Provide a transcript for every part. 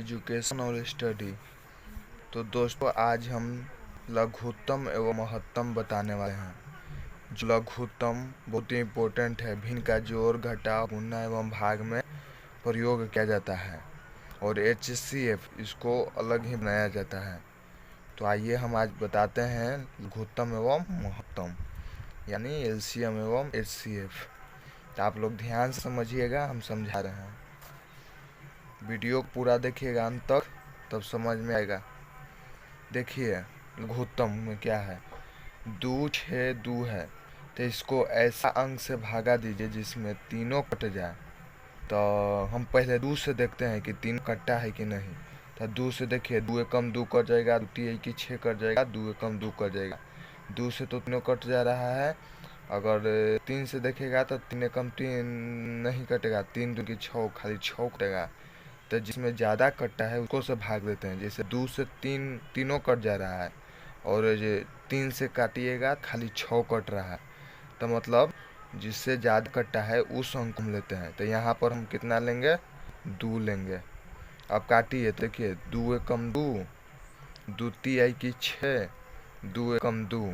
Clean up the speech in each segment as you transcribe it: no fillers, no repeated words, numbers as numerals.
Education और study. तो दोस्तों, आज हम लघुत्तम एवं महत्तम बताने वाले हैं। जो लघुत्तम बहुत ही इम्पोर्टेंट है, भिन्न का जोड़, घटाव, गुणा एवं भाग में प्रयोग किया जाता है और HCF इसको अलग ही बनाया जाता है। तो आइए हम आज बताते हैं लघुत्तम एवं महत्तम, यानी LCM एवं HCF। तो आप लोग ध्यान से समझिएगा, हम समझा रहे हैं। वीडियो पूरा देखिएगा अंत तक, तब समझ में आएगा। देखिए लघुत्तम में क्या है, 2 6 2 है, तो इसको ऐसा अंक से भागा दीजिए जिसमें तीनों कट जाए। तो हम पहले 2 से देखते हैं कि 3 कट्टा है कि नहीं। तो 2 से देखिए, 2 एकम 2 कट जाएगा, 2 3 की 6 कट जाएगा, 2 एकम 2 कट जाएगा। 2 से तो तीनों कट जा रहा है। अगर 3 से देखेगा तो 3 एकम 3 नहीं कटेगा, 3 2 की 6, खाली 6 कटेगा। तो जिसमें ज़्यादा कट्टा है उसको से भाग देते हैं। जैसे 2 से 3 तीनों कट जा रहा है और ये 3 से काटिएगा खाली 6 कट रहा है, तो मतलब जिससे ज़्यादा कट्टा है उस अंक हम लेते हैं। तो यहाँ पर हम कितना लेंगे, 2 लेंगे। अब काटिए, देखिए 2 एकम 2, 2 3 की 6, 2 एकम 2।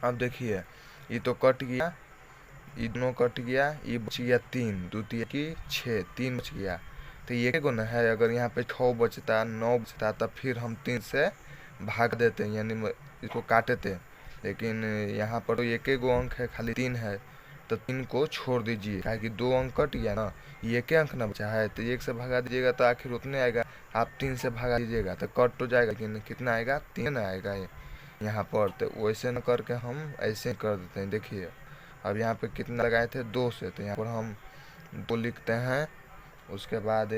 अब देखिए ये तो कट गया, ये दोनों कट गया, ये बच गया 3, 2 3 की 6, 3 बच गया। तो ये को न है, अगर यहाँ पे 6 बचता, 9 बचता, तब फिर हम 3 से भाग देते हैं, यानी इसको काटते। लेकिन यहाँ पर तो एक गो अंक है, खाली 3 है, तो 3 को छोड़ दीजिए, क्या कि 2 अंक कट गया ना, ये एक अंक ना बचा है। तो 1 से भगा दीजिएगा तो आखिर उतने आएगा। आप 3 से भगा दीजिएगा तो कट तो जाएगा, लेकिन कितना आएगा, 3 आएगा यहाँ पर। तो वैसे न करके हम ऐसे कर देते हैं। देखिए अब यहाँ पे कितना लगाए थे, 2 से, तो यहाँ पर हम 2 लिखते हैं। उसके बाद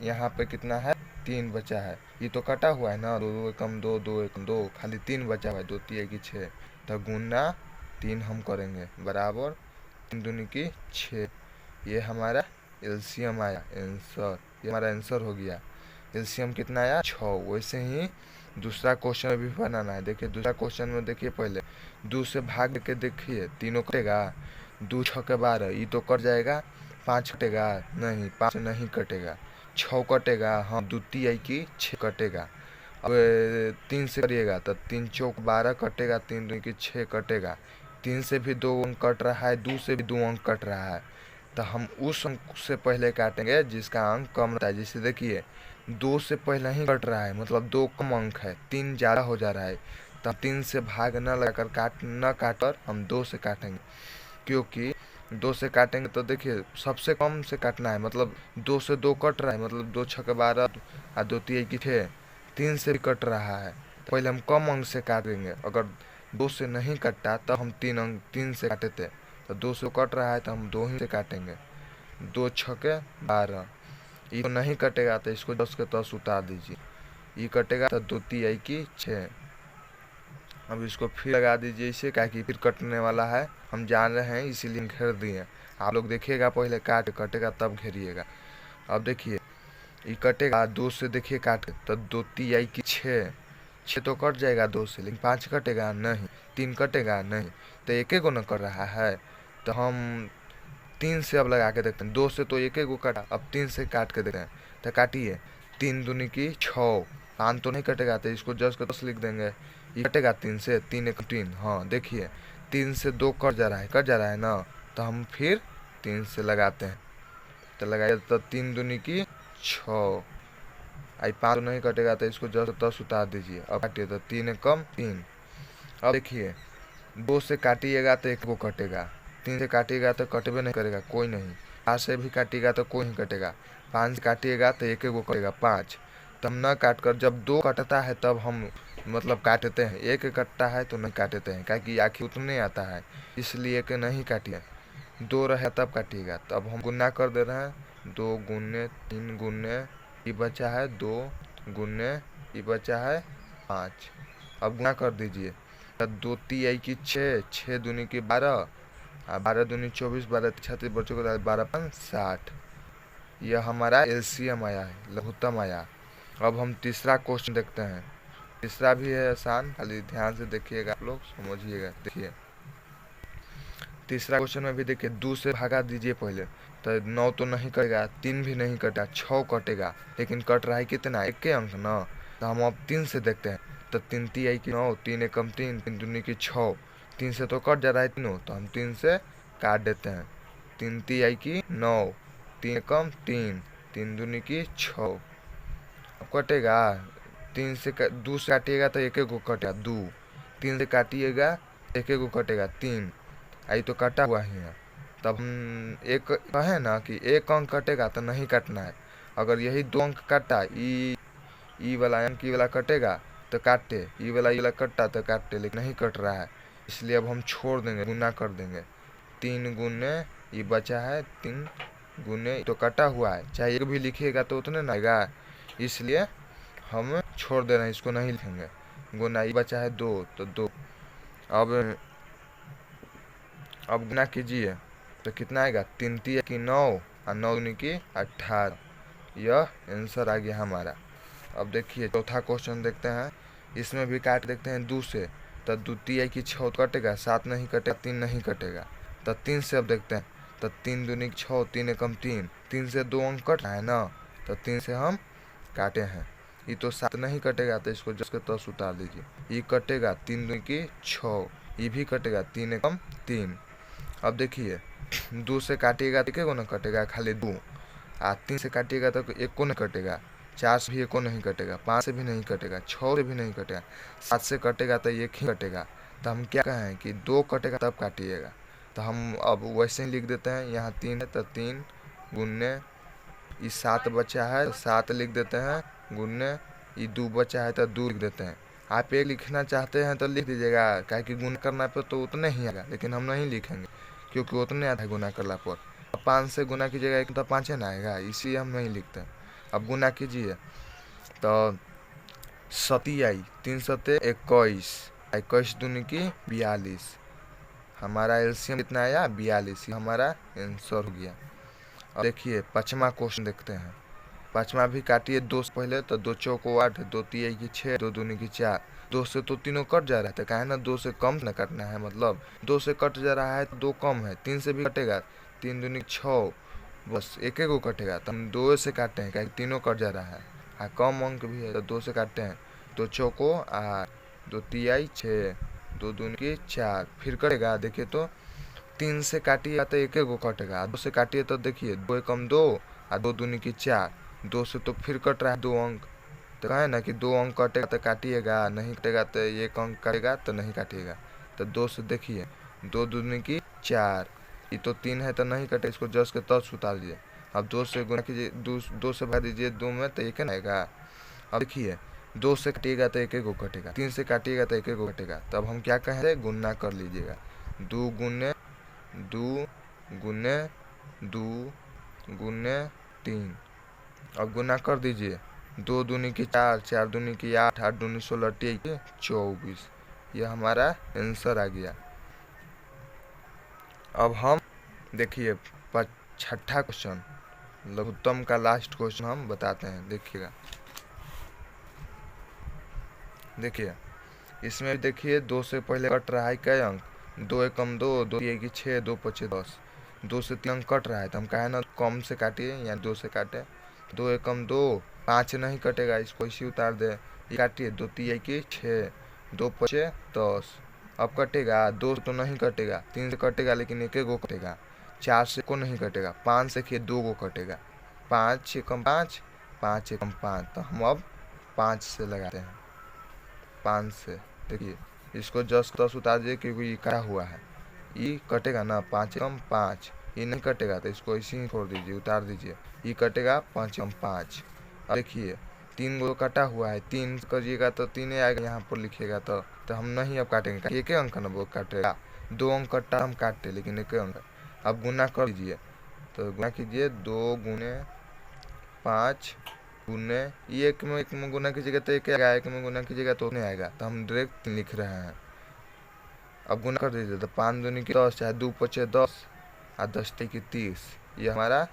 यहाँ पे कितना है, 3 बचा है। ये तो कटा हुआ है ना, 2 एकम 2, 2 एकम 2, खाली 3 बचा हुआ है, 2 3 की 6। तो गुना 3 हम करेंगे, बराबर 3 दूनी की 6। ये हमारा LCM आया, आंसर। ये हमारा आंसर हो गया। LCM कितना आया, 6। वैसे ही दूसरा क्वेश्चन में भी बनाना है। देखिए दूसरा क्वेश्चन में, देखिए पहले 2 से भाग के देखिए, तीनों कटेगा। 2 6 के 12, ये तो कट जाएगा। 5 कटेगा नहीं, 5 नहीं कटेगा। 6 कटेगा, हाँ, 2 3 की 6 कटेगा। अब 3 से करिएगा तो 3 चौक 12 कटेगा, 3 2 की 6 कटेगा। 3 से भी 2 अंक कट रहा है, 2 से भी 2 अंक कट रहा है। तो हम उस अंक से पहले काटेंगे जिसका अंक कम रहता है। जैसे देखिए 2 से पहले ही कट रहा है, मतलब 2 कम अंक है, 3 ज़्यादा हो जा रहा है। तो 3 से भाग न लगाकर काटकर हम 2 से काटेंगे, क्योंकि 2 से काटेंगे तो देखिए सबसे कम से काटना है। मतलब 2 से 2 कट रहा है, मतलब 2 6 के 12 और 2 3 की 6, 3 से भी कट रहा है। तो पहले हम कम अंक से काटेंगे। अगर 2 से नहीं कटता तब हम 3 से काटे थे। तो 2 से कट रहा है तो हम 2 ही से काटेंगे। 2 6 के 12, ये तो नहीं कटेगा तो इसको 10 के 10 उतार दीजिए। ये कटेगा तो 2 3 की 6। अब इसको फिर लगा दीजिए इसे, क्या कि फिर कटने वाला है, हम जान रहे हैं, इसीलिए हम घेर दिए। आप लोग देखिएगा पहले कटेगा तब घेरिएगा। अब देखिए ये कटेगा, 2 से देखिए काट, तो 2 3 की 6, 6 तो कट जाएगा 2 से, लेकिन 5 कटेगा नहीं, 3 कटेगा नहीं, तो एक गो न कर रहा है। तो हम 3 से अब लगा के देखते हैं। 2 से तो एक गो कटा, अब 3 से काट के देखते हैं। तो काटिए, 3 दूनी की 6, 5 तो नहीं कटेगा, तो इसको 10 के 10 लिख देंगे। ये कटेगा 3 से, 3 एक 3, हाँ देखिए 3 से 2 कट जा रहा है ना। तो हम फिर 3 से लगाते हैं। तो लगाइए, तो 3 दूनी की 6, आई 5 तो नहीं कटेगा, तो इसको 10 10 उतार दीजिए। अब काटिए, तो 3 एकम 3। अब देखिए 2 से काटिएगा तो एक गो कटेगा, 3 से काटिएगा तो कटबे नहीं करेगा, कोई नहीं। 4 से भी काटिएगा तो कोई नहीं कटेगा, 5 से काटिएगा तो एक गो कटेगा, 5। तब न काट कर, जब 2 कटता है तब हम मतलब काटते हैं, एक कटता है तो नहीं काटते हैं, क्योंकि आखिर उतने आता है, इसलिए कि नहीं काटिए। 2 रहे तब काटिएगा। तो अब हम गुना कर दे रहे हैं, 2 गुने 3 गुने, ये बचा है 2 गुने, ये बचा है 5। अब गुना कर दीजिए, तो 2 3 की 6, 6 दूनी की 12, 12 दूनी 24, 12 36 बच्चों को 12 5 60। यह हमारा LCM आया है, लघुत्तम आया। अब हम तीसरा क्वेश्चन देखते हैं। तीसरा भी है आसान, खाली ध्यान से देखिएगा, आप लोग समझिएगा। देखिए तीसरा क्वेश्चन में भी देखिए 2 से भागा दीजिए पहले, तो 9 तो नहीं कटेगा, 3 भी नहीं कटेगा, 6 कटेगा, लेकिन कट रहा है कितना, एक के अंक ना। तो हम अब 3 से देखते हैं। तो 3 ती आई की 9, 3 एकम 3, 3 दूनी की 6, 3 से तो कट जा रहा है तीनों, तो हम 3 से काट देते हैं। 3 ती आई की 9, 3 एकम 3, 3 दूनी की 6, अब कटेगा। 3 से 2 से काटिएगा तो एक गो कटेगा 2, 3 से काटिएगा एक गो कटेगा 3, आई तो कटा हुआ ही है। तब हम एक कहे ना कि एक अंक कटेगा तो नहीं काटना है। अगर यही 2 अंक काटा, ई वाला अंक ई वाला कटेगा तो काटे, ई वाला कटा तो काटे, लेकिन नहीं कट रहा है, इसलिए अब हम छोड़ देंगे, गुना कर देंगे। 3 गुने ये बचा है, 3 गुने तो कटा हुआ है, चाहे एक भी लिखिएगा तो उतने ना आएगा, इसलिए हम छोड़ दे रहे हैं, इसको नहीं लिखेंगे। गुना ये बचा है 2, तो 2। अब गुना कीजिए तो कितना आएगा, 3 ती की 9 और 9 दूनी की 18, यह आंसर आ गया हमारा। अब देखिए चौथा क्वेश्चन देखते हैं, इसमें भी काट देखते हैं 2 से। तो 2 ती आई की 6 कटेगा, 7 नहीं कटेगा, 3 नहीं कटेगा। तो 3 से अब देखते हैं, तो 3 दूनी की 6, 3 एकम 3, 3 से 2 अंक कट रहा है ना, तो 3 से हम काटे हैं। ये तो 7 नहीं कटेगा, तो इसको जस के तस उतार दीजिए। ये कटेगा 3 दूनी की 6, ये भी कटेगा 3 एकम 3। अब देखिए 2 से काटिएगा तो एक को ना कटेगा, खाली 2। 3 से काटिएगा तो एक को नहीं कटेगा, 4 से भी एक को नहीं कटेगा, 5 से भी नहीं कटेगा, 6 से भी नहीं कटेगा, 7 से कटेगा तो एक ही कटेगा। तो हम क्या कहें कि 2 कटेगा तब काटिएगा। तो हम अब वैसे ही लिख देते हैं, यहाँ 3 है तो 3 गुन्ने ये 7 बचा है तो 7 लिख देते हैं, गुन्ने ये 2 बचा है तो 2 लिख देते हैं। आप एक लिखना चाहते हैं तो लिख दीजिएगा, काहे कि गुना करना पे तो उतने ही आएगा, लेकिन हम नहीं लिखेंगे क्योंकि उतने आता है गुना करला पर। 5 से गुना कीजिएगा एक तो 5 ना आएगा, इसलिए हम नहीं लिखते। अब गुना कीजिए तो 7 आई, 3 सते 21, 21 दूनी की 42, हमारा एलसीएम कितना आया 42, हमारा आंसर हो गया। अब देखिए 5वां क्वेश्चन देखते हैं। 5वां भी काटिए 2 से पहले, तो 2 चौको 8, 2 ती आई की 6, 2 दूनी की 4, 2 से तो तीनों कट जा रहा है, तो कहे ना 2 से कम न काटना है, मतलब 2 से कट जा रहा है तो 2 कम है, 3 से भी कटेगा, 3 दूनी 6, बस एक गो कटेगा, तो हम 2 से काटते हैं, क्या तीनों कट जा रहा है, कम अंक भी है तो 2 से काटते हैं। 2 चौको 8, 2 ती आई 6, 2 दूनी की 4, फिर कटेगा, देखिए तो 3 से काटिए तो एक गो कटेगा, 2 से काटिए तो देखिए 2 एकम 2 और 2 दूनी की 4, 2 से तो फिर कट रहा है 2 अंक, तो कहे ना कि 2 अंक कटेगा तो काटिएगा, नहीं कटेगा तो 1 अंक कटेगा तो नहीं काटिएगा। तो 2 से देखिए 2 दूनी की 4, ये तो 3 है तो नहीं कटे, इसको जस के तस उतार दीजिए। अब 2 से गुना कीजिए, 2 से भर दीजिए 2 में तो 1 आएगा। अब देखिए 2 से काटिएगा तो 1 गो कटेगा, 3 से काटिएगा तो 1 गो कटेगा। तब हम क्या कह रहे, गुना कर लीजिएगा, 2 गुने 2 गुने 2 गुने 3। अब गुना कर दीजिए, 2 दूनी की 4, 4 दूनी की 8, 8 दूनी 16, 24, यह हमारा आंसर आ गया। अब हम देखिए 6ठा क्वेश्चन, लघुत्तम का लास्ट क्वेश्चन हम बताते हैं, देखिएगा। देखिए इसमें देखिए 2 से पहले कट रहा है क्या अंक, 2 एकम 2, 2 ती आई की 6, 2 पचे 10, 2 से 3 अंक कट रहा है, तो हम कहे ना कम से काटिए या 2 से काटे। 2 एकम 2, 5 नहीं कटेगा, इसको इसी उतार दे, ये काटिए 2 ती आई की 6, 2 पचे 10, अब कटेगा 2 तो नहीं कटेगा, 3 से कटेगा लेकिन 1 गो कटेगा, 4 से को नहीं कटेगा, 5 से देखिए 2 गो कटेगा, 5 एकम 5, 5 एकम 5, तो हम अब 5 से लगाते हैं। 5 से देखिए इसको जस तस उतार दीजिए क्योंकि ये कटा हुआ है, ये कटेगा ना, 5 एकम 5, ये नहीं कटेगा तो इसको इसी ही छोड़ दीजिए, उतार दीजिए, ये कटेगा 5 एकम 5। अब देखिए 3 गो कटा हुआ है, 3 करिएगा तो 3 आएगा, यहाँ पर लिखिएगा तो हम नहीं अब काटेंगे, 1 अंक ना वो काटेगा, 2 अंक कटा हम काटते लेकिन 1 अंक। अब गुना कर दीजिए, तो गुना कीजिए 2 गुने 5 गुने, ये एक में गुना कीजिएगा तो 1 आएगा, 1 में गुना कीजिएगा तो नहीं आएगा, तो हम डायरेक्ट लिख रहे हैं। अब गुना कर दीजिए, तो 5 दूनी की 10, चाहे 2 पचे 10 और 10 की 30, ये हमारा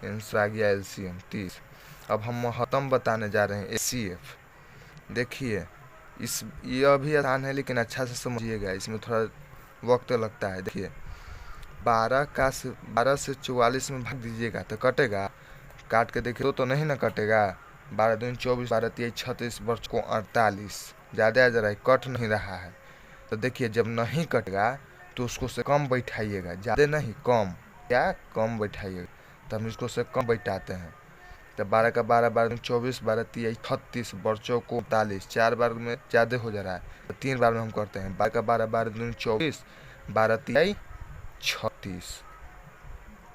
आंसर आ गया एलसीएम 30। अब हम महत्तम बताने जा रहे हैं एचसीएफ। देखिए ये भी आसान है लेकिन अच्छा से समझिएगा, इसमें थोड़ा वक्त लगता है। देखिए 12 से 44 में भाग दीजिएगा तो कटेगा। काट के देखिए तो नहीं ना कटेगा। 12 दूनी 24, 12 तिया 36, वर्ष को 48। ज़्यादा आ जा रहा है, कट नहीं रहा है। तो देखिए जब नहीं कटेगा तो उसको से कम बैठाइएगा, ज़्यादा नहीं कम। क्या कम बैठाइएगा, तो हम इसको से कम बैठाते हैं। तो 12 का 12, 12 दूनी 24, 12 तिया 36, वर्षों को 48। 4 बार में ज़्यादा हो जा रहा है तो 3 बार में हम करते हैं। 12 का 12, 12 दूनी 24, 12 तिया 36।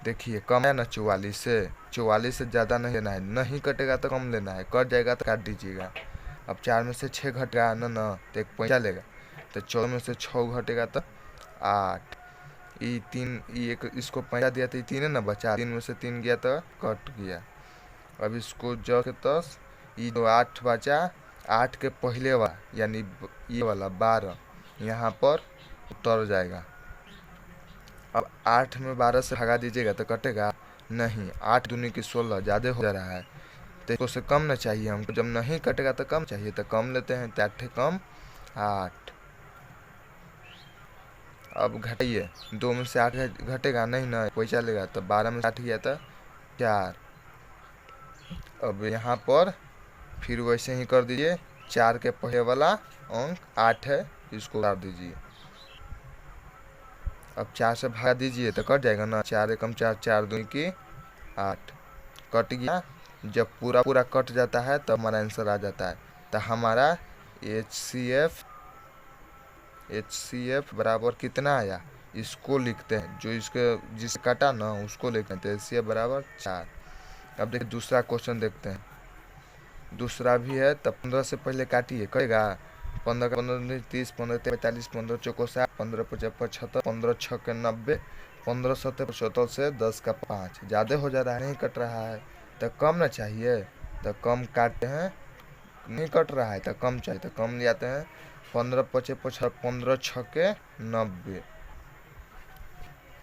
देखिए कम है ना 44 से। 44 से ज़्यादा नहीं लेना है, नहीं कटेगा तो कम लेना है, कट जाएगा तो काट दीजिएगा। अब 4 में से 6 घटेगा ना तो एक पैसा लेगा। तो 14 में से 6 घटेगा तो 8। ये 3, ये एक इसको पैसा दिया तो ये 3 है ना बचा, 3 में से 3 गया तो कट गया। अब इसको जो के 10, ये जो 8 बचा, 8 के पहले वाला यानी ये वाला 12 यहाँ पर उतर जाएगा। अब 8 में 12 से भगा दीजिएगा तो कटेगा नहीं। 8 दूनी की 16, ज़्यादा हो जा रहा है तो इसको से कम ना चाहिए हमको। जब नहीं कटेगा तो कम चाहिए तो कम लेते हैं। तो 8 कम 8। अब घटाइए, 2 में से 8 घटेगा नहीं ना, कोई चलेगा। तो 12 में से 8 गया तो 4। अब यहाँ पर फिर वैसे ही कर दीजिए। 4 के पहले वाला अंक 8 है, इसको उतार दीजिए। अब 4 से भगा दीजिए तो कट जाएगा ना। 4 एकम 4, 4 दूनी की 8, कट गया। जब पूरा पूरा कट जाता है तब हमारा आंसर आ जाता है। तो हमारा HCF बराबर कितना आया, इसको लिखते हैं। जो इसके जिसे काटा ना उसको लिखते हैं। तो HCF बराबर 4। अब देखिए दूसरा क्वेश्चन देखते हैं। दूसरा भी है। तब 15 से पहले काटिए, कटेगा। 15 का 15 30, 15 45, 15 चौको 60, 15 55 75, 15 6 के 90, 15 7 75 से 10 का 5। ज़्यादा हो जा रहा है, नहीं कट रहा है तो कम ना चाहिए। तो कम काटते हैं, नहीं कट रहा है तो कम चाहिए तो कम ले आते हैं। 15 55 75, 15 6 के 90।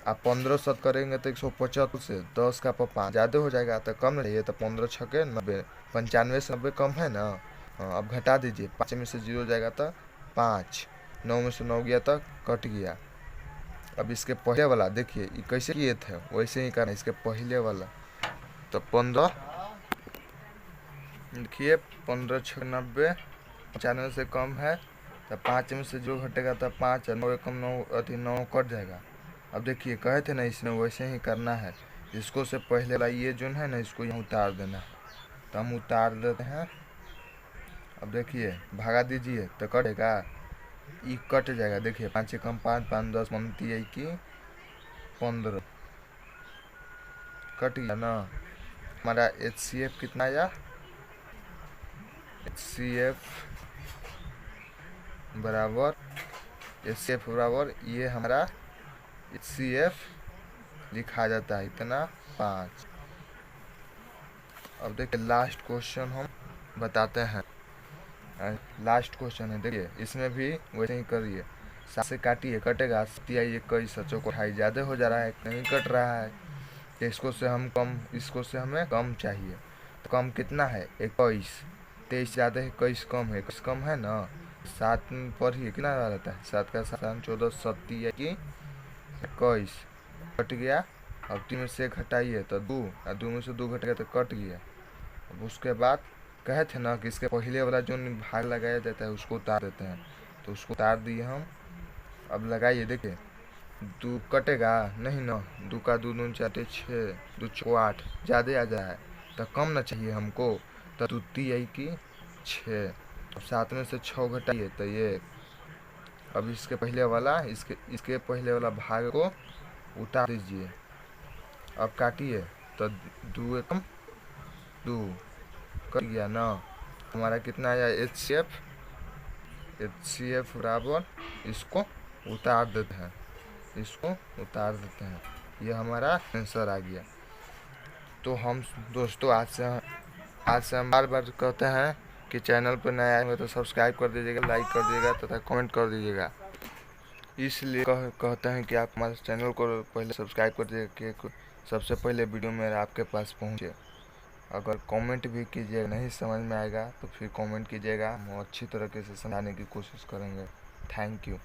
आप 15 7 करेंगे तो 175 से 10 का 5 ज़्यादा हो जाएगा तो कम चाहिए। तो 15 6 के 90, 95 से 90 कम है ना। हाँ, अब घटा दीजिए। 5 में से 0 जाएगा तो 5। 9 में से 9 गया तो कट गया। अब इसके पहले वाला देखिए, ये कैसे किए थे वैसे ही करना। इसके पहले वाला तो 15, देखिए 15 6 90, 95 से कम है। तो 5 में से जो घटेगा तो 5, 9 कम 9 9 कट जाएगा। अब देखिए कहे थे ना इसने वैसे ही करना है। इसको से पहले वाला ये जो है ना इसको यहाँ उतार देना। तो हम उतार देते हैं। अब देखिए भगा दीजिए तो कटेगा, ये कट जाएगा। देखिए 5 से कम 5, 5 10 बनती है कि 15, कट गया ना। हमारा HCF कितना आया, HCF बराबर ये हमारा HCF लिखा जाता है इतना 5। अब देखिए लास्ट क्वेश्चन हम बताते हैं। लास्ट क्वेश्चन है, देखिए इसमें भी वैसे ही करिए। 7 से काटिए, कटेगा 21, 28 ज़्यादा हो जा रहा है, नहीं कट रहा है। तो इसको से हम कम, इसको से हमें कम चाहिए। तो कम कितना है 21, 23 ज़्यादा है, 21 कम है, 21 कम है ना। 7 पर ही कितना रहता है, 7 का 7 14 7 की 21, कट गया। अब 3 में से घटाइए तो 2, और 2 में से 2 घट गया तो कट गया। अब उसके बाद कहे थे ना कि इसके पहले वाला जो भाग लगाया जाता है उसको उतार देते हैं। तो उसको उतार दिए हम। अब लगाइए, देखिए 2 कटेगा नहीं ना। 2 का 2 दूनी 4 6, 2 6 8, ज़्यादा आ जा है तो कम ना चाहिए हमको। तो 2 3 की 6। अब 7 में से 6 घटाइए तो ये। अब इसके पहले वाला इसके पहले वाला भाग को उतार दीजिए। अब काटिए तो 2 एकम 2, कट गया ना। हमारा कितना आया HCF बराबर, इसको उतार देते हैं, इसको उतार देते हैं। ये हमारा आंसर आ गया। तो हम दोस्तों आज से हम बार बार कहते हैं कि चैनल पर नए आए होंगे तो सब्सक्राइब कर दीजिएगा, लाइक कर दीजिएगा तथा कमेंट कर दीजिएगा। इसलिए कहते हैं कि आप हमारे चैनल को पहले सब्सक्राइब कर दीजिए कि सबसे पहले वीडियो मेरा आपके पास पहुंचे। अगर कमेंट भी कीजिएगा, नहीं समझ में आएगा तो फिर कमेंट कीजिएगा, हम अच्छी तरीके से समझाने की कोशिश करेंगे। Thank you.